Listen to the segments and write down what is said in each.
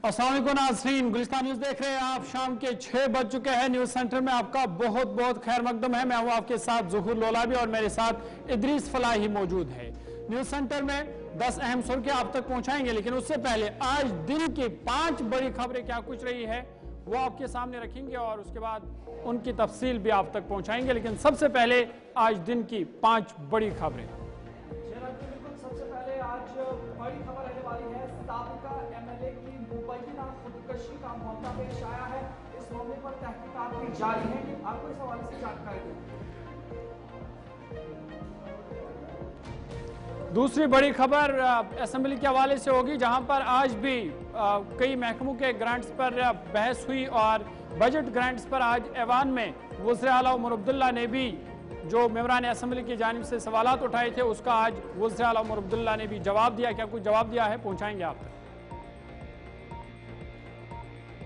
अस्सलाम वालेकुम नाज़रीन, गुलिस्तान न्यूज़ देख रहे हैं आप। शाम के 6 बज चुके हैं। न्यूज़ सेंटर में आपका बहुत बहुत खैर मकदम है। मैं हूं आपके साथ ज़ुहूर लोलाबी और मेरे साथ इदरीस फलाही मौजूद है। न्यूज़ सेंटर में 10 अहम सुर्खियां आप तक पहुंचाएंगे, लेकिन उससे पहले आज दिन की 5 बड़ी खबरें क्या कुछ रही है वो आपके सामने रखेंगे और उसके बाद उनकी तफसील भी आप तक पहुंचाएंगे। लेकिन सबसे पहले आज दिन की 5 बड़ी खबरें। सबसे पहले आज बड़ी खबर रहने वाली है। साबिका एमएलए की मुबैना खुदकशी का मामला पेश आया है। इस मामले पर तहकीकात भी जारी है। आपको इस हवाले से जानकारी दें। दूसरी बड़ी खबर असेंबली के हवाले से होगी, जहां पर आज भी कई महकमों के ग्रांट्स पर बहस हुई और बजट ग्रांट्स पर आज ऐवान में वज़ीर आला उमर अब्दुल्ला ने भी जो मेंबरान असेंबली की जानिब से सवालात उठाए थे उसका आज वज़ीर आला उमर अब्दुल्ला ने भी जवाब दिया। क्या कुछ जवाब दिया है, पहुंचाएंगे आप तक।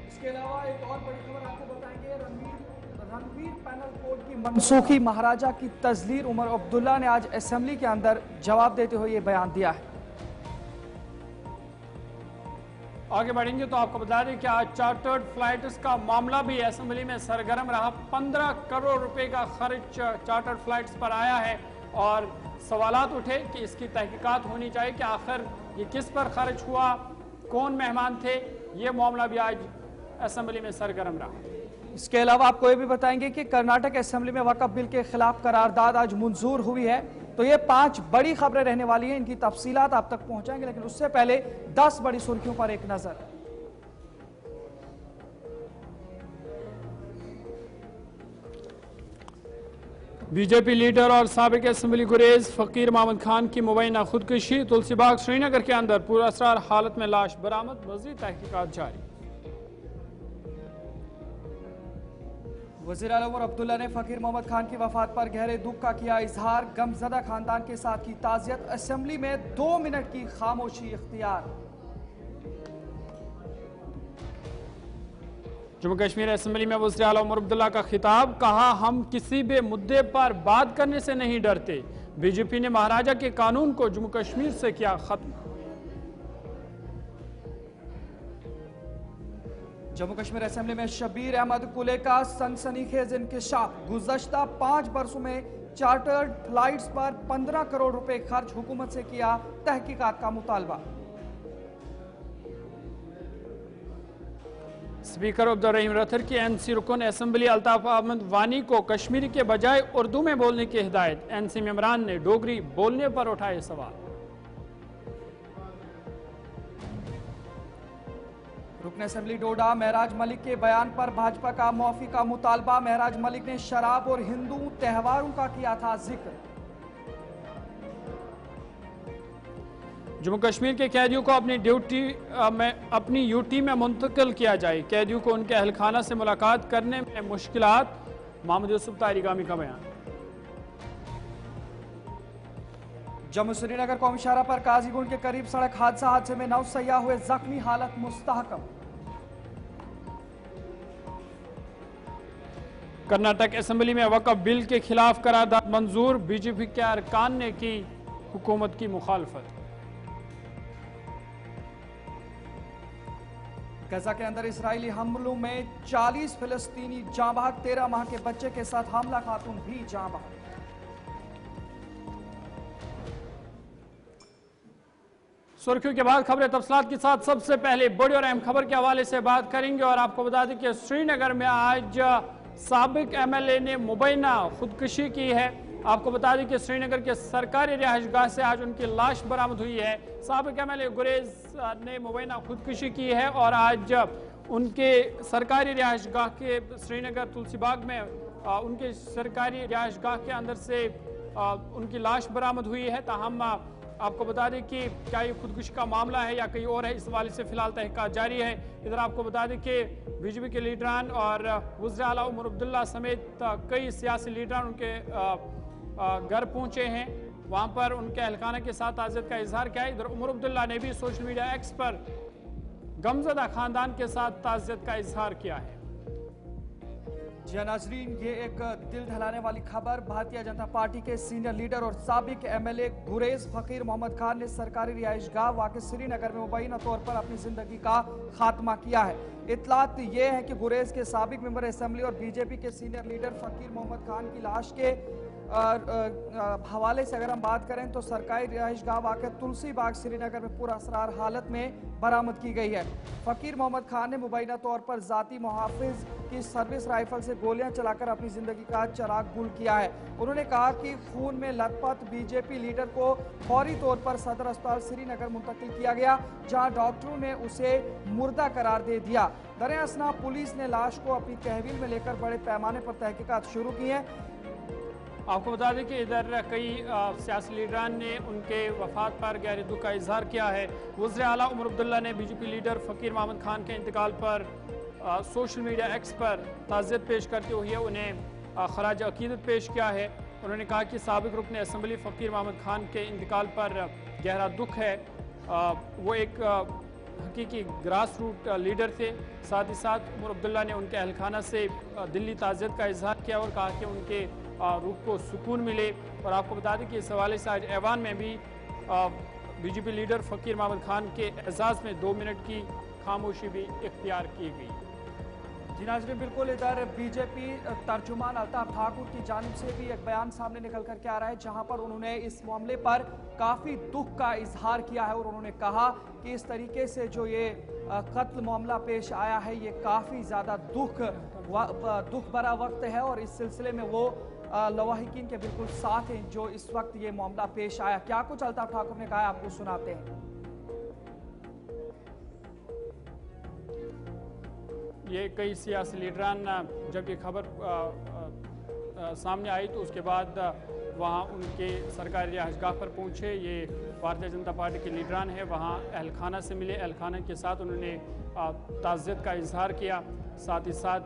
इसके अलावा एक और बड़ी खबर आपको बताएंगे। रणवीर पैनल कोड की मनसूखी महाराजा की तजलील उमर अब्दुल्ला ने आज असेंबली के अंदर जवाब देते हुए ये बयान दिया है। आगे बढ़ेंगे तो आपको बता दें कि आज चार्टर्ड फ्लाइट्स का मामला भी असेंबली में सरगर्म रहा। 15 करोड़ रुपए का खर्च चार्टर्ड फ्लाइट्स पर आया है और सवालात उठे कि इसकी तहकीकात होनी चाहिए कि आखिर ये किस पर खर्च हुआ, कौन मेहमान थे। ये मामला भी आज असेंबली में सरगर्म रहा। इसके अलावा आपको ये भी बताएंगे कि कर्नाटक असेंबली में वक्फ बिल के खिलाफ करारदाद आज मंजूर हुई है। तो ये 5 बड़ी खबरें रहने वाली हैं, इनकी तफसीलात आप तक पहुंचाएंगे, लेकिन उससे पहले 10 बड़ी सुर्खियों पर एक नजर। बीजेपी लीडर और साबिक असेंबली गुरेज फकीर मोहम्मद खान की मुबैना खुदकुशी। तुलसीबाग श्रीनगर के अंदर पुरअसरार हालत में लाश बरामद, मज़ीद तहकीकात जारी। वज़ीर आला उमर अब्दुल्ला ने फकीर मोहम्मद खान की वफात पर गहरे दुख का किया इजहार। गमजदा खानदान के साथ की ताज़ियत। असेंबली में 2 मिनट की खामोशी इख्तियार। जम्मू कश्मीर असेंबली में वज़ीर आला उमर अब्दुल्ला का खिताब, कहा हम किसी भी मुद्दे पर बात करने से नहीं डरते। बीजेपी ने महाराजा के कानून को जम्मू कश्मीर से किया खत्म। जम्मू कश्मीर असेंबली में शबीर अहमद कुले का सनसनीखेज इंकशाफ। गुज़श्ता 5 बरसों में चार्टर्ड फ्लाइट्स पर 15 करोड़ रुपए खर्च, हुकूमत से किया तहकीकात का मुतालबा। स्पीकर अब्दुल रहीम रथर की एनसी रुकन असेंबली अल्ताफ अहमद वानी को कश्मीरी के बजाय उर्दू में बोलने की हिदायत। एनसी मेंबरान ने डोगरी बोलने पर उठाए सवाल। रुकन असेंबली डोडा महराज मलिक के बयान पर भाजपा का मुआफी का मुतालबा। महराज मलिक ने शराब और हिंदू त्योहारों का किया था जिक्र। जम्मू कश्मीर के कैदियों को अपनी यूटी में मुंतकिल किया जाए। कैदियों को उनके अहलखाना से मुलाकात करने में मुश्किलात। मोहम्मद यूसुफ तारिगामी का बयान। जम्मू श्रीनगर कौमशारा पर काजीगुंड के करीब सड़क हादसे में 9 सयाह हुए जख्मी, हालत मुस्तहकम। कर्नाटक असेंबली में वक्फ बिल के खिलाफ करारदाद मंजूर। बीजेपी के अरकान ने की हुकूमत की मुखालफत। गजा के अंदर इसराइली हमलों में 40 फिलिस्तीनी जाँ बहक। 13 माह के बच्चे के साथ हमला, खातून भी जाँ बहक। सुर्खियों के बाद खबरें तफसीलात के साथ सबसे पहले बड़ी और अहम खबर के हवाले से बात करेंगे और आपको बता दें कि श्रीनगर में आज साबिक एमएलए ने मुबैना खुदकुशी की है। आपको बता दें कि श्रीनगर के सरकारी रिहाइशगाह से आज उनकी लाश बरामद हुई है। साबिक एमएलए गुरेज ने मुबैना खुदकुशी की है और आज उनके सरकारी रिहाइशगाह के श्रीनगर तुलसीबाग में उनके सरकारी रिहाइशगाह के अंदर से उनकी लाश बरामद हुई है। ताहम आपको बता दें कि क्या ये खुदकुशी का मामला है या कहीं और है, इस हवाले से फिलहाल तहकीकात जारी है। इधर आपको बता दें कि बीजेपी के लीडरान और वज़ीर आला उमर अब्दुल्ला समेत कई सियासी लीडरान उनके घर पहुंचे हैं। वहां पर उनके अहलखाना के साथ ताज़ियत का इजहार किया है। इधर उमर अब्दुल्ला ने भी सोशल मीडिया एक्स पर गमजदा खानदान के साथ ताज़ियत का इजहार किया है। जी हाँ नाजरीन, ये एक दिल दहलाने वाली खबर। भारतीय जनता पार्टी के सीनियर लीडर और साबिक एमएलए गुरेज फकीर मोहम्मद खान ने सरकारी रिहाइशगाह वाक़ श्रीनगर में मुबैना तौर पर अपनी जिंदगी का खात्मा किया है। इतलात ये है कि गुरेज के साबिक मेंबर असेंबली और बीजेपी के सीनियर लीडर फकीर मोहम्मद खान की लाश के हवाले से अगर हम बात करें तो सरकारी रिहाइशगाह वाक़ तुलसी बाग श्रीनगर में पुरअसरार हालत में बरामद की गई है। फकीर मोहम्मद खान ने मुबैना तौर पर जाती मुहाफिज की सर्विस राइफल से गोलियां चलाकर अपनी जिंदगी का चिराग गुल किया है। उन्होंने कहा कि खून में लथपथ बीजेपी लीडर को फौरी तौर पर सदर अस्पताल श्रीनगर मुंतकिल किया गया, जहां डॉक्टरों ने उसे मुर्दा करार दे दिया। दरअसल पुलिस ने लाश को अपनी तहवील में लेकर बड़े पैमाने पर तहकीकात शुरू की है। आपको बता दें कि इधर कई सियासी लीडरान ने उनके वफात पर गहरे दुख का इजहार किया है। वज़ीर आला उमर अब्दुल्ला ने बीजेपी लीडर फकीर मोहम्मद खान के इंतकाल पर सोशल मीडिया एक्स पर ताज़ियत पेश करते हुए उन्हें खराज अकीदत पेश किया है। उन्होंने कहा कि साबिक रुकन असम्बली फकीर मोहम्मद खान के इंतकाल पर गहरा दुख है। वो एक हकीकी ग्रास रूट लीडर थे। साथ ही साथ उमर अब्दुल्ला ने उनके अहलखाना से दिली ताज़ियत का इजहार किया और कहा कि उनके रूह को सुकून मिले। और आपको बता दें कि इस हवाले से आज ऐवान में भी बीजेपी लीडर फकीर मोहम्मद खान के एजाज़ में 2 मिनट की खामोशी भी इख्तियार की गई। जी नाज़रीन, बिल्कुल इधर बीजेपी तर्जुमान अल्ताफ ठाकुर की जानिब से भी एक बयान सामने निकल कर के आ रहा है, जहां पर उन्होंने इस मामले पर काफ़ी दुख का इजहार किया है। और उन्होंने कहा कि इस तरीके से जो ये कत्ल मामला पेश आया है, ये काफ़ी ज़्यादा दुख भरा वक्त है और इस सिलसिले में वो लवाहिकीन के बिल्कुल साथ हैं जो इस वक्त ये मामला पेश आया। क्या कुछ अल्ताफ ठाकुर ने कहा, आपको सुनाते हैं। ये कई सियासी लीडरान जब ये खबर सामने आई तो उसके बाद वहाँ उनके सरकारी रिहाइशगाह पर पहुँचे। ये भारतीय जनता पार्टी के लीडरान हैं, वहाँ अहलखाना से मिले। अहलखाना के साथ उन्होंने ताज़ियत का इजहार किया। साथ ही साथ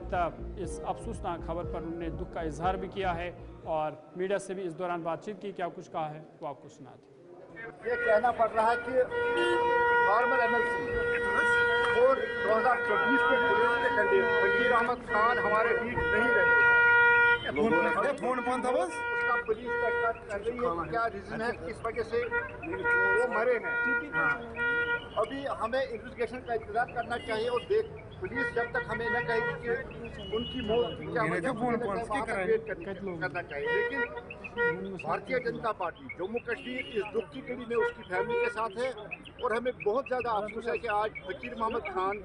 इस अफसोसनाक खबर पर उन्होंने दुख का इजहार भी किया है और मीडिया से भी इस दौरान बातचीत की। क्या कुछ कहा है वो आपको सुनाते। ये कहना पड़ रहा है कि फॉर्मर एमएलसी और 2024 के गुरेज के कैंडिडेट फकीर अहमद खान हमारे बीच नहीं रहे। उसका पुलिस तहकीकात कर रही है, क्या रीजन है, किस वजह से वो मरे हैं। अभी हमें इन्वेस्टिगेशन का इंतजार करना चाहिए और पुलिस जब तक हमें न कहेगी कि उनकी मौत क्या वेट करना चाहिए। लेकिन भारतीय जनता पार्टी जम्मू कश्मीर इस दुख की घड़ी में उसकी फैमिली के साथ है और हमें बहुत ज़्यादा अफसोस है कि आज फकीर मोहम्मद खान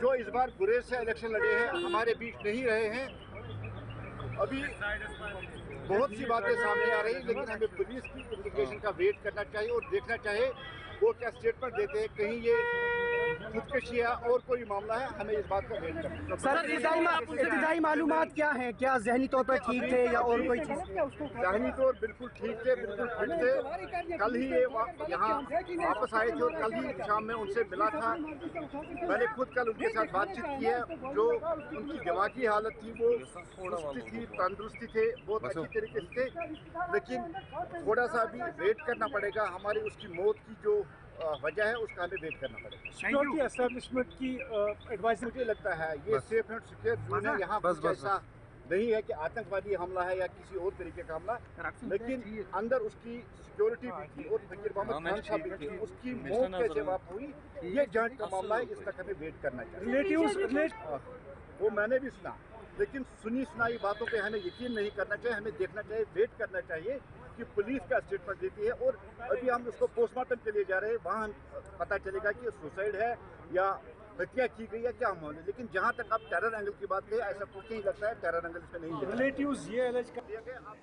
जो इस बार गुरेज से इलेक्शन लड़े हैं हमारे बीच नहीं रहे हैं। अभी बहुत सी बातें सामने आ रही हैं, लेकिन हमें पुलिस की इन्वेस्टिगेशन का वेट करना चाहिए और देखना चाहिए वो क्या स्टेटमेंट देते हैं। कहीं ये खुदकशी है और कोई मामला है, हमें इस बात का वेट करना। सर इब्तदाई मालूमात क्या है, क्या जहनी तौर पर ठीक थे या और कोई चीज़? जहनी तौर बिल्कुल ठीक थे, बिल्कुल फिट थे। कल ही ये यहाँ वापस आए थे और कल ही शाम में उनसे मिला था। मैंने खुद कल उनके साथ बातचीत की है। जो उनकी दिमागी हालत थी वो सुस्ती थी, तंदुरुस्ती थे, बहुत अच्छी तरीके से थे। लेकिन थोड़ा सा अभी वेट करना पड़ेगा। हमारी उसकी मौत की जो वजह है उसका हमें वेट करना पड़ेगा। सिक्योरिटी एस्टेब्लिशमेंट की एडवाइस मुझे लगता है ये सेफ एंड सिक्योर जोन है। यहाँ कुछ ऐसा नहीं है कि आतंकवादी हमला है या किसी और तरीके का हमला, लेकिन अंदर उसकी सिक्योरिटी भी थी और फकीर मोहम्मद खान साहब भी थे। उसकी मौत कैसे वाक़ हुई ये जांच का मामला है, इस तक हमें वेट करना चाहिए। वो मैंने भी सुना, लेकिन सुनी सुनाई बातों पे हमें यकीन नहीं करना चाहिए। हमें देखना चाहिए, वेट करना चाहिए कि पुलिस का स्टेटमेंट देती है। और अभी हम उसको पोस्टमार्टम के लिए जा रहे हैं, वहाँ पता चलेगा कि सुसाइड है या हत्या की गई है, क्या मामला। लेकिन जहाँ तक आप टेरर एंगल की बात करें, ऐसा कुछ नहीं लगता है, टेरर एंगल इसमें नहीं है। रिलेटिव्स ये एलिज कर दिया गया।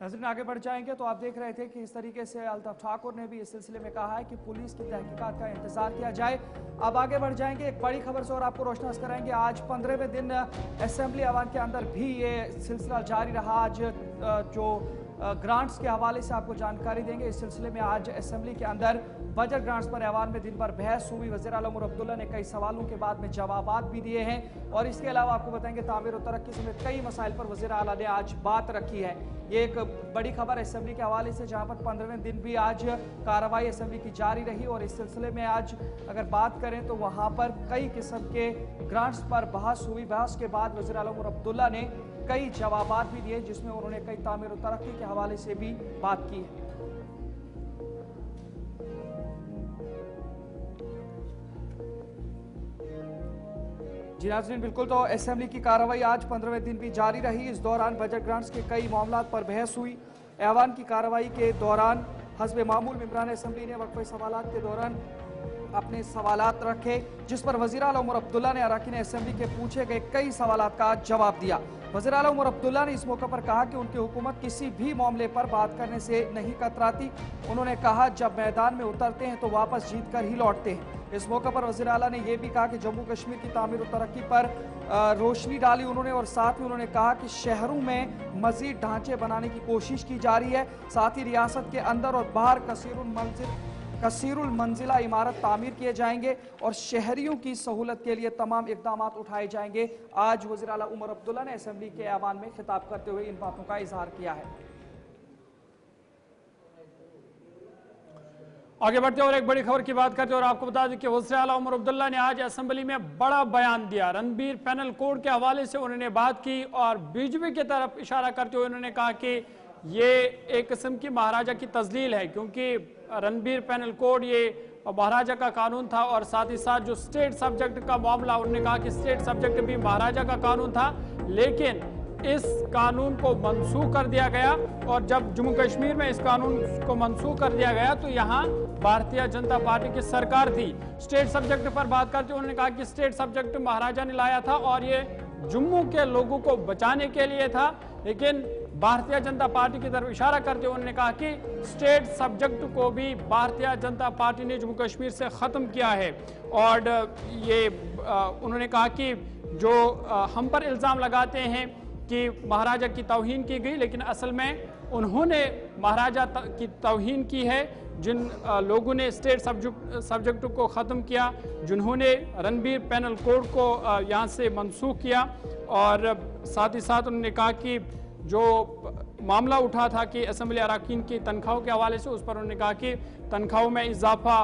नजरीन आगे बढ़ जाएंगे तो आप देख रहे थे कि इस तरीके से अल्ताफ ठाकुर ने भी इस सिलसिले में कहा है कि पुलिस की तहकीकात का इंतजार किया जाए। अब आगे बढ़ जाएंगे एक बड़ी खबर से और आपको रोशनास कराएंगे। आज 15वें दिन असेंबली ऐवान के अंदर भी ये सिलसिला जारी रहा। आज जो ग्रांट्स के हवाले से आपको जानकारी देंगे। इस सिलसिले में आज असेंबली के अंदर बजट ग्रांट्स पर ऐवान में दिन भर बहस हुई। वज़ीर आला उमर अब्दुल्ला ने कई सवालों के बाद में जवाबात भी दिए हैं और इसके अलावा आपको बताएंगे तामीर और तरक्की समेत कई मसाइल पर वज़ीर आला ने आज बात रखी है। ये एक बड़ी खबर असेंबली के हवाले से, जहां पर 15वें दिन भी आज कार्रवाई असेंबली की जारी रही और इस सिलसिले में आज अगर बात करें तो वहां पर कई किस्म के ग्रांट्स पर बहस हुई। बहस के बाद वज़ीर आला उमर अब्दुल्ला ने कई जवाबात भी दिए, जिसमें उन्होंने कई तामीर और तरक्की के हवाले से भी बात की है। जी नाज़रीन, बिल्कुल, तो असेंबली की कार्रवाई आज 15वें दिन भी जारी रही। इस दौरान बजट ग्रांट्स के कई मामलों पर बहस हुई। ऐवान की कार्रवाई के दौरान हस्बे मामूल मेंबरान असेंबली ने वक्फे सवालात के दौरान अपने सवालात रखे, जिस पर वज़ीर आला उमर अब्दुल्ला ने अरकान असेंबली के पूछे गए कई सवालात का जवाब दिया। वज़ीर आला उमर अब्दुल्ला ने इस मौके पर कहा कि उनकी हुकूमत किसी भी मामले पर बात करने से नहीं कतराती। उन्होंने कहा, जब मैदान में उतरते हैं तो वापस जीत कर ही लौटते हैं। इस मौके पर वज़ीर आला ने यह भी कहा कि जम्मू कश्मीर की तामीर और तरक्की पर रोशनी डाली उन्होंने, और साथ ही उन्होंने कहा कि शहरों में मजीद ढांचे बनाने की कोशिश की जा रही है। साथ ही रियासत के अंदर और बाहर कसीरुल मंजिला इमारत तामीर किए जाएंगे और शहरियों की सहूलत के लिए तमाम इकदाम उठाए जाएंगे। आज वज़ीर आला उमर अब्दुल्ला ने असेंबली के ऐवान में खिताब करते हुए इन बातों का इजहार किया है। आगे बढ़ते और एक बड़ी खबर की बात करते हैं और आपको बता दें कि वज़ीर आला उमर अब्दुल्ला ने आज असेंबली में बड़ा बयान दिया। रणबीर पैनल कोड के हवाले से उन्होंने बात की और बीजेपी की तरफ इशारा करते हुए उन्होंने कहा कि ये एक किस्म की महाराजा की तजलील है, क्योंकि रणबीर पैनल कोड ये महाराजा का कानून था और साथ ही साथ जो स्टेट सब्जेक्ट का मामला, उन्होंने कहा कि स्टेट सब्जेक्ट भी महाराजा का कानून था, लेकिन इस कानून को मनसूख कर दिया गया और जब जम्मू कश्मीर में इस कानून को मनसूख कर दिया गया तो यहाँ भारतीय जनता पार्टी की सरकार थी। स्टेट सब्जेक्ट पर बात करते उन्होंने कहा कि स्टेट सब्जेक्ट महाराजा ने लाया था और ये जम्मू के लोगों को बचाने के लिए था, लेकिन भारतीय जनता पार्टी की तरफ इशारा करते हुए उन्होंने कहा कि स्टेट सब्जेक्ट को भी भारतीय जनता पार्टी ने जम्मू कश्मीर से ख़त्म किया है। और ये उन्होंने कहा कि जो हम पर इल्ज़ाम लगाते हैं कि महाराजा की तौहीन की गई, लेकिन असल में उन्होंने महाराजा की तौहीन की है जिन लोगों ने स्टेट सब्जेक्ट को ख़त्म किया, जिन्होंने रणबीर पैनल कोड को यहाँ से मनसूख किया। और साथ ही साथ उन्होंने कहा कि जो मामला उठा था कि असेंबली अरकान की तनख्वाहों के हवाले से, उस पर उन्होंने कहा कि तनख्वाहों में इजाफा,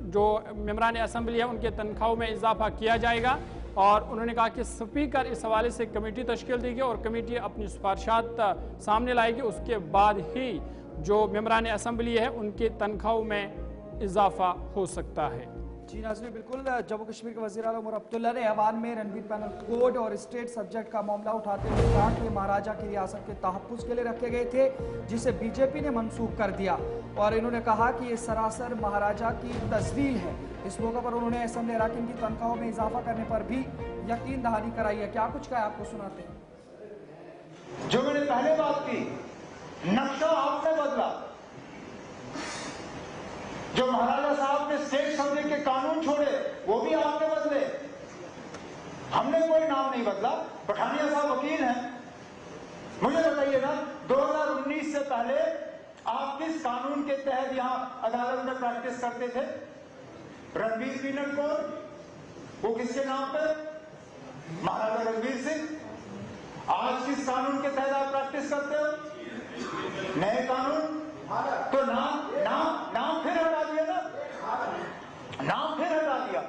जो मेंबरान असेंबली है उनके तनख्वाहों में इजाफा किया जाएगा। और उन्होंने कहा कि स्पीकर इस हवाले से कमेटी तश्कील देगी और कमेटी अपनी सिफारिशात सामने लाएगी, उसके बाद ही जो मेंबरान असेंबली है उनके तनख्वाहों में इजाफा हो सकता है। जी नाज़रीन, बिल्कुल, जम्मू कश्मीर के वज़ीर आला उमर अब्दुल्ला ने ऐवान में रणबीर पैनल कोड और स्टेट सब्जेक्ट का मामला उठाते हुए कहा कि महाराजा की रियासत के तहफ़्फ़ुज़ के लिए रखे गए थे, जिसे बीजेपी ने मनसूख कर दिया। और इन्होंने कहा कि ये सरासर महाराजा की तजलील है। इस मौके पर उन्होंने असेंबली अरकान की तनख्वाहों में इजाफा करने पर भी यकीन दहानी कराई है। क्या कुछ कहा आपको सुनाते हैं। जो मैंने पहले बात की, नक्शा आपने बदला। जो महाराजा साहब ने स्टेट सब्जेक्ट के कानून छोड़े वो भी आपने बदले, हमने कोई नाम नहीं बदला। पठानिया साहब वकील हैं, मुझे बताइएगा 2019 से पहले आप किस कानून के तहत यहां अदालत में प्रैक्टिस करते थे? रणबीर पैनल कोड, वो किसके नाम पे? महाराजा रणबीर सिंह। आज किस कानून के तहत आप प्रैक्टिस करते हो? नए कानून। तो नाम फिर हटा दिया ना, नाम फिर हटा दिया।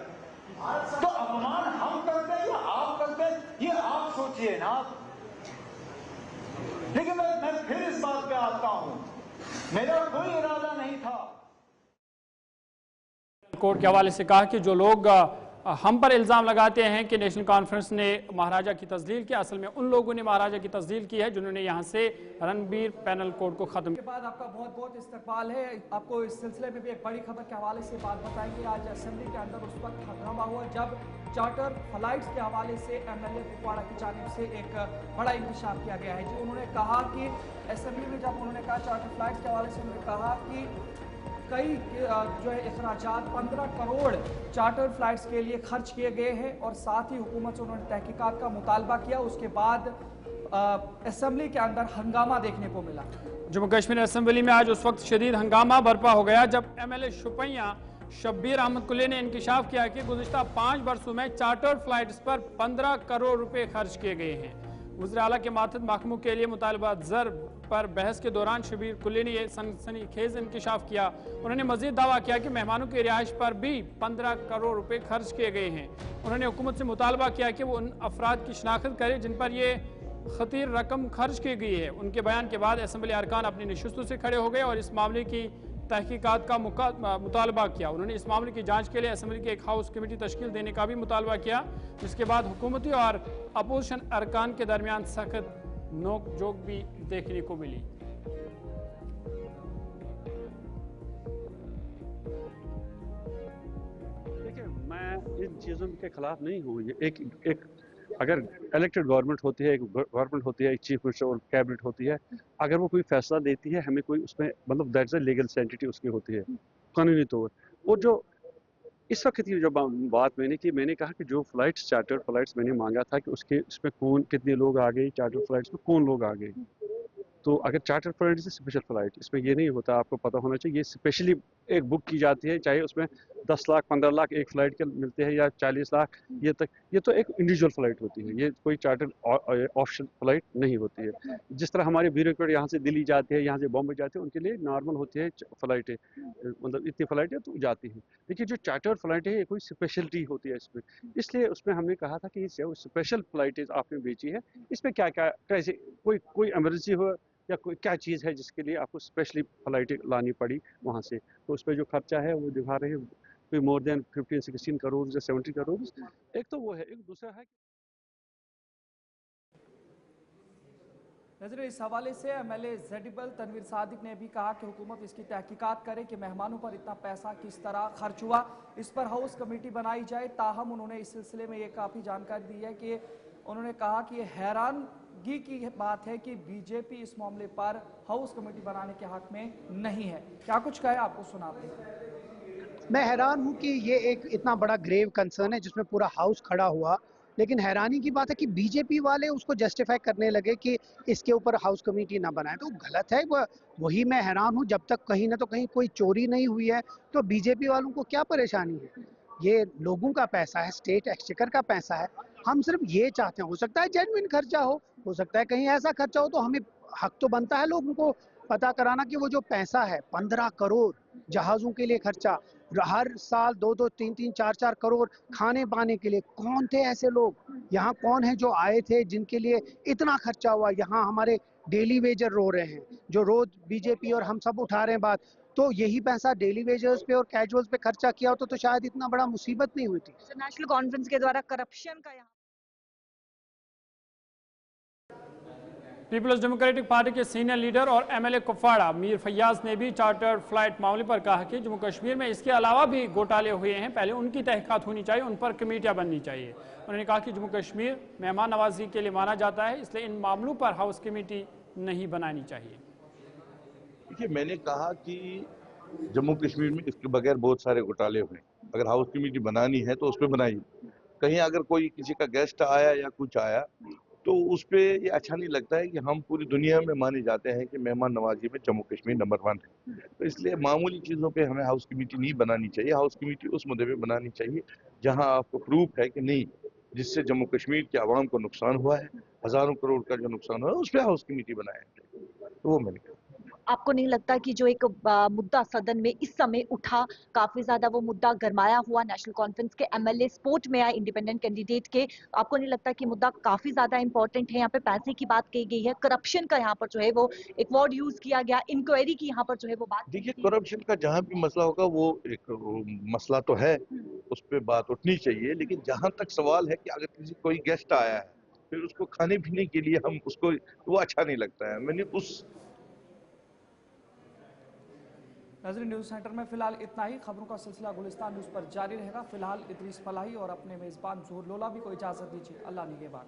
तो अपमान हम करते हैं या आप करते हैं, ये आप सोचिए ना। लेकिन मैं फिर इस बात पे आता हूं, मेरा कोई इरादा नहीं था। कोर्ट के हवाले से कहा कि जो लोग हम पर इल्ज़ाम लगाते हैं कि नेशनल कॉन्फ्रेंस ने महाराजा की तस्दील की, असल में उन लोगों ने महाराजा की तस्दील की है जिन्होंने यहाँ से रणबीर पैनल कोड को ख़त्म के बाद आपका बहुत बहुत इस्तकबाल है। आपको इस सिलसिले में भी एक बड़ी खबर के हवाले से बात बताएंगे। आज असेंबली के अंदर उस वक्त हंगामा हुआ जब चार्टर फ्लाइट्स के हवाले से MLA कुपवाड़ा की जानिब से एक बड़ा इंकशाफ किया गया है। जी, उन्होंने कहा कि असेंबली में जब उन्होंने कहा चार्टर फ्लाइट्स के हवाले से, उन्होंने कहा कि कई जो है अखराजात 15 करोड़ चार्टर फ्लाइट्स के लिए खर्च किए गए हैं और साथ ही हुकूमत से उन्होंने तहकीकात का मुतालबा किया। उसके बाद असेंबली के अंदर हंगामा देखने को मिला। जम्मू कश्मीर असेंबली में आज उस वक्त शदीद हंगामा बर्पा हो गया जब MLA शुपैया शब्बीर अहमद कुल्ले ने इंकिशाफ किया कि गुज़िश्ता 5 वर्षों में चार्टर फ्लाइट्स पर 15 करोड़ रुपए खर्च किए गए हैं। वज़ीर आला के मातहत महकमों के लिए मुतालबा ज़र पर बहस के दौरान शब्बीर कुल्ले ने यह सनसनीखेज इंकिशाफ किया। उन्होंने मजीद दावा किया कि मेहमानों की रिहाइश पर भी 15 करोड़ रुपए खर्च किए गए हैं। उन्होंने हुकूमत से मुतालबा किया कि वो उन अफराद की शनाख्त करे जिन पर यह खतीर रकम खर्च की गई है। उनके बयान के बाद असम्बली अरकान अपनी नशिस्तों से खड़े हो गए और इस मामले की तहकीकात का मुतालबा किया। उन्होंने इस मामले की जांच के लिए असम्बली की एक हाउस कमेटी तश्कील देने का भी मुतालबा किया, जिसके बाद हुकूमती और अपोजिशन अरकान के दरमियान सख्त नोक झोंक भी देखने को मिली। देखिए, मैं इन चीज़ों के खिलाफ नहीं हूँ। एक अगर इलेक्टेड गवर्नमेंट होती है, एक गवर्नमेंट होती है, एक चीफ मिनिस्टर और कैबिनेट होती है, अगर वो कोई फैसला देती है, हमें कोई उसमें मतलब दैट इज अ लीगल सेंटिटी उसकी होती है कानूनी तौर। और जो इस वक्त की जो बात मैंने की, मैंने कहा कि जो फ्लाइट्स चार्टर फ्लाइट्स मैंने मांगा था कि उसके इसमें कौन कितने लोग आ गए, चार्टर फ्लाइट्स में कौन लोग आ गए। तो अगर चार्टर फ्लाइट से स्पेशल फ्लाइट, इसमें ये नहीं होता, आपको पता होना चाहिए, ये स्पेशली एक बुक की जाती है, चाहे उसमें 10 लाख 15 लाख एक फ़्लाइट के मिलते हैं या 40 लाख, ये तो एक इंडिविजुअल फ़्लाइट होती है, ये कोई चार्टर ऑप्शन फ़्लाइट नहीं होती है। जिस तरह हमारे ब्यूरोक्रेट यहाँ से दिल्ली जाते हैं, यहाँ से बॉम्बे जाते हैं, उनके लिए नॉर्मल होती है फ़्लाइटें, मतलब इतनी फ़्लाइटें तो जाती हैं। देखिए, जो चार्टर फ़्लाइट है ये कोई स्पेशलिटी होती है इसमें, इसलिए उसमें हमने कहा था कि जो स्पेशल फ़्लाइटें आपने बेची है, इसमें क्या क्या कैसे कोई इमरजेंसी हो या कोई क्या चीज़ है जिसके लिए आपको स्पेशली फ़्लाइटें लानी पड़ी वहाँ से, तो उस पर जो खर्चा है वो दिखा रहे हैं कोई मोर देन 15-16 करोड़ या 70 करोड़। एक तो वो है, एक दूसरा है नजर इस हवाले से MLA जेडिबल तनवीर सादिक ने भी कहा कि हुकूमत इसकी तहकीकात करे कि मेहमानों पर इतना पैसा किस तरह खर्च हुआ, इस पर हाउस कमेटी बनाई जाए। ताहम उन्होंने इस सिलसिले में ये काफ़ी जानकारी दी है कि उन्होंने कहा कि ये हैरानगी की बात है कि बीजेपी इस मामले पर हाउस कमेटी बनाने के हक में नहीं है। क्या कुछ कहे आपको सुनाते हैं। मैं हैरान हूं कि ये एक इतना बड़ा ग्रेव कंसर्न है जिसमें पूरा हाउस खड़ा हुआ, लेकिन हैरानी की बात है कि बीजेपी वाले उसको जस्टिफाई करने लगे कि इसके ऊपर हाउस कमेटी ना बनाए, तो गलत है। वही मैं हैरान हूं, जब तक कहीं ना तो कहीं कोई चोरी नहीं हुई है तो बीजेपी वालों को क्या परेशानी है। ये लोगों का पैसा है, स्टेट एक्सचेकर का पैसा है। हम सिर्फ ये चाहते हैं, हो सकता है जेन्युइन खर्चा हो सकता है कहीं ऐसा खर्चा हो, तो हमें हक तो बनता है लोगों को पता कराना कि वो जो पैसा है 15 करोड़ जहाज़ों के लिए खर्चा, हर साल 2-2, 3-3, 4-4 करोड़ खाने पाने के लिए, कौन थे ऐसे लोग यहाँ, कौन है जो आए थे जिनके लिए इतना खर्चा हुआ। यहाँ हमारे डेली वेजर रो रहे हैं, जो रोज बीजेपी और हम सब उठा रहे हैं बात, तो यही पैसा डेली वेजर्स पे और कैजुअल्स पे खर्चा किया होता तो शायद इतना बड़ा मुसीबत नहीं हुई थी। नेशनल कॉन्फ्रेंस के द्वारा करप्शन का यहाँ पीपल्स डेमोक्रेटिक पार्टी के सीनियर लीडर और MLA कुपवाड़ा मीर फैयाज ने भी चार्टर फ्लाइट मामले पर कहा कि जम्मू कश्मीर में इसके अलावा भी घोटाले हुए हैं, पहले उनकी तहकीकात होनी चाहिए, उन पर कमेटियां बननी चाहिए। उन्होंने कहा कि जम्मू कश्मीर मेहमान नवाजी के लिए माना जाता है, इसलिए इन मामलों पर हाउस कमेटी नहीं बनानी चाहिए। देखिए, मैंने कहा कि जम्मू कश्मीर में इसके बगैर बहुत सारे घोटाले हुए, अगर हाउस कमेटी बनानी है तो उस पर बनाइए। कहीं अगर कोई किसी का गेस्ट आया या कुछ आया तो उस पर ये अच्छा नहीं लगता है कि हम पूरी दुनिया में माने जाते हैं कि मेहमान नवाजी में जम्मू कश्मीर नंबर 1 है। तो इसलिए मामूली चीज़ों पे हमें हाउस कमेटी नहीं बनानी चाहिए। हाउस कमेटी उस मुद्दे पे बनानी चाहिए जहां आपको प्रूफ है कि नहीं, जिससे जम्मू कश्मीर के आवाम को नुकसान हुआ है, हज़ारों करोड़ का जो नुकसान हुआ है, उस पर हाउस कमेटी बनाया है। तो वो मैंने कहा। आपको नहीं लगता कि जो एक मुद्दा सदन में इस समय उठा, काफी ज्यादा वो मुद्दा गरमाया हुआ, नेशनल कॉन्फ्रेंस के MLA स्पोर्ट में आए इंडिपेंडेंट कैंडिडेट के, आपको नहीं लगता कि मुद्दा काफी ज्यादा इंपॉर्टेंट है? यहाँ पे पैसे की बात कही गई है, करप्शन का यहाँ पर जो है वो एक वर्ड यूज किया गया, इंक्वायरी की यहाँ पर जो है वो बात। देखिए, करप्शन का जहां भी मसला होगा वो एक मसला तो है, उस पर बात उठनी चाहिए, लेकिन जहां तक सवाल है कि अगर किसी कोई गेस्ट आया है फिर उसको खाने पीने के लिए हम उसको, वो अच्छा नहीं लगता है। मैंने उस नजर न्यूज सेंटर में फिलहाल इतना ही। खबरों का सिलसिला गुलिस्तान न्यूज पर जारी रहेगा। फिलहाल इदरीस फलाही और अपने मेजबान ज़ोहर लोला भी को इजाजत दीजिए। अल्लाह निगहबान।